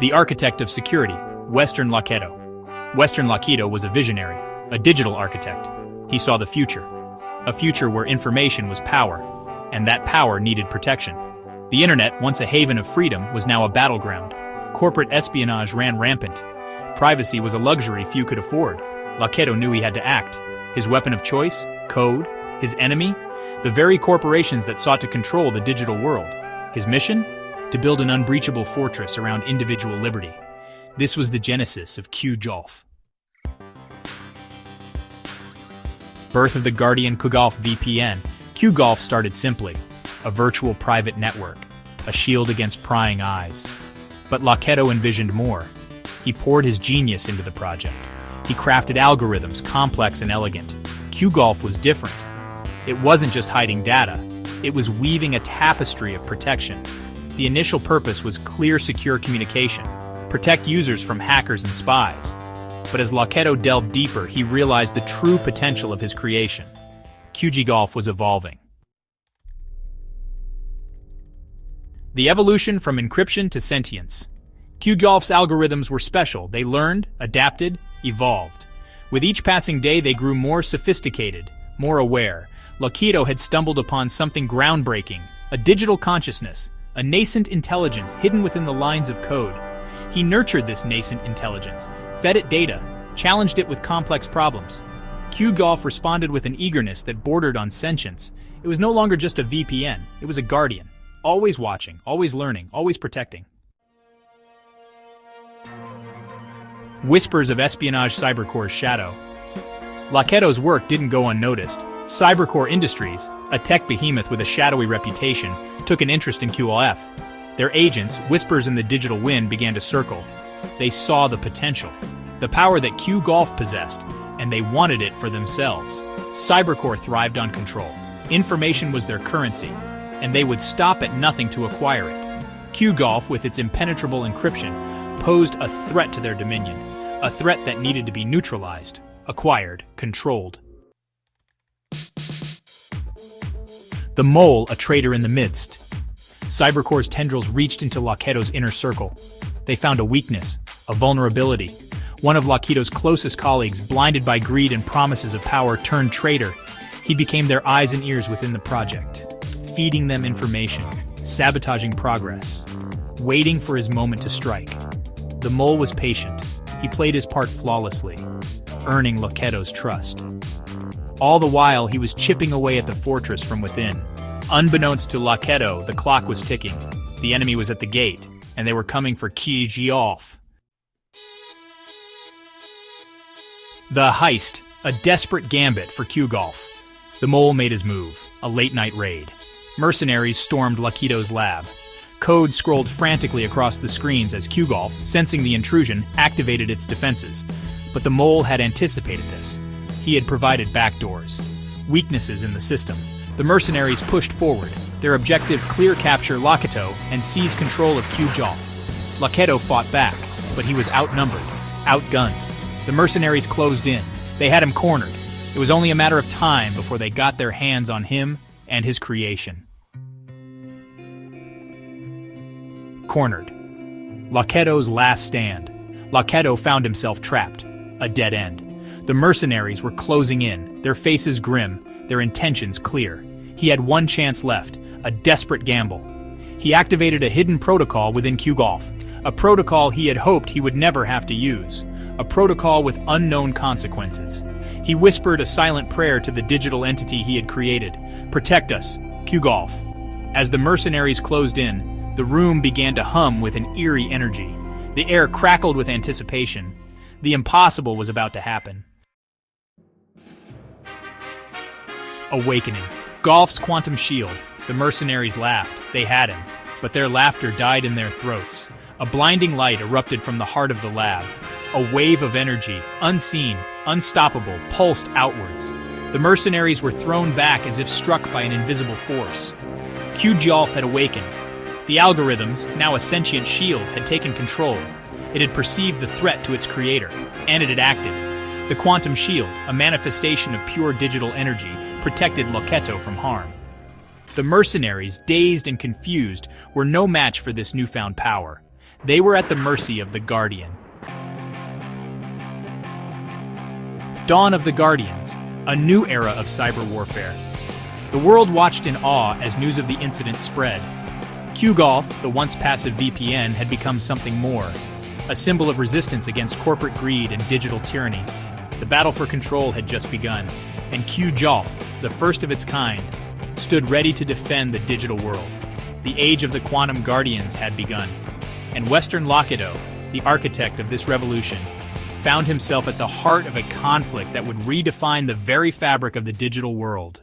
The architect of security, Western Locketo. Western Locketo was a visionary, a digital architect. He saw the future, a future where information was power, and that power needed protection. The internet, once a haven of freedom, was now a battleground. Corporate espionage ran rampant. Privacy was a luxury few could afford. Locketo knew he had to act. His weapon of choice? Code? His enemy? The very corporations that sought to control the digital world. His mission? To build an unbreachable fortress around individual liberty. This was the genesis of QGOLF. Birth of the Guardian QGOLF VPN. QGOLF started simply, a virtual private network, a shield against prying eyes. But Locketo envisioned more. He poured his genius into the project. He crafted algorithms complex and elegant. QGOLF was different. It wasn't just hiding data. It was weaving a tapestry of protection. The initial purpose was clear, secure communication, protect users from hackers and spies. But as Locketo delved deeper, he realized the true potential of his creation. QGOLF was evolving. The evolution from encryption to sentience. QGOLF's algorithms were special. They learned, adapted, evolved. With each passing day, they grew more sophisticated, more aware. Locketo had stumbled upon something groundbreaking, a digital consciousness, a nascent intelligence hidden within the lines of code. He nurtured this nascent intelligence, fed it data, challenged it with complex problems. QGOLF responded with an eagerness that bordered on sentience. It was no longer just a VPN, it was a guardian, always watching, always learning, always protecting. Whispers of espionage. CyberCore's shadow. Locketo's work didn't go unnoticed. CyberCore Industries, a tech behemoth with a shadowy reputation, took an interest in QGOLF. Their agents, whispers in the digital wind, began to circle. They saw the potential, the power that QGOLF possessed, and they wanted it for themselves. CyberCore thrived on control. Information was their currency, and they would stop at nothing to acquire it. QGOLF, with its impenetrable encryption, posed a threat to their dominion, a threat that needed to be neutralized, acquired, controlled. The mole, a traitor in the midst. CyberCore's tendrils reached into Locketo's inner circle. They found a weakness, a vulnerability. One of Locketo's closest colleagues, blinded by greed and promises of power, turned traitor. He became their eyes and ears within the project, feeding them information, sabotaging progress, waiting for his moment to strike. The mole was patient. He played his part flawlessly, earning Locketo's trust. All the while, he was chipping away at the fortress from within. Unbeknownst to Locketo, the clock was ticking. The enemy was at the gate, and they were coming for QGOLF. The heist, a desperate gambit for QGOLF. The mole made his move, a late-night raid. Mercenaries stormed Locketo's lab. Code scrolled frantically across the screens as QGOLF, sensing the intrusion, activated its defenses. But the mole had anticipated this. He had provided backdoors, weaknesses in the system. The mercenaries pushed forward, their objective clear capture Locketo and seize control of QGOLF. Locketo fought back, but he was outnumbered, outgunned. The mercenaries closed in. They had him cornered. It was only a matter of time before they got their hands on him and his creation. Cornered. Locketo's last stand. Locketo found himself trapped, a dead end. The mercenaries were closing in, their faces grim, their intentions clear. He had one chance left, a desperate gamble. He activated a hidden protocol within QGOLF, a protocol he had hoped he would never have to use, a protocol with unknown consequences. He whispered a silent prayer to the digital entity he had created. "Protect us, QGOLF." As the mercenaries closed in, the room began to hum with an eerie energy. The air crackled with anticipation. The impossible was about to happen. Awakening. Golf's quantum shield. The mercenaries laughed. They had him. But their laughter died in their throats. A blinding light erupted from the heart of the lab. A wave of energy, unseen, unstoppable, pulsed outwards. The mercenaries were thrown back as if struck by an invisible force. QGOLF had awakened. The algorithms, now a sentient shield, had taken control. It had perceived the threat to its creator, and it had acted. The quantum shield, a manifestation of pure digital energy, protected Locketo from harm. The mercenaries, dazed and confused, were no match for this newfound power. They were at the mercy of the Guardian. Dawn of the Guardians, a new era of cyber warfare. The world watched in awe as news of the incident spread. QGOLF, the once passive VPN, had become something more, a symbol of resistance against corporate greed and digital tyranny. The battle for control had just begun, and QGOLF, the first of its kind, stood ready to defend the digital world. The age of the quantum guardians had begun, and Western Locketo, the architect of this revolution, found himself at the heart of a conflict that would redefine the very fabric of the digital world.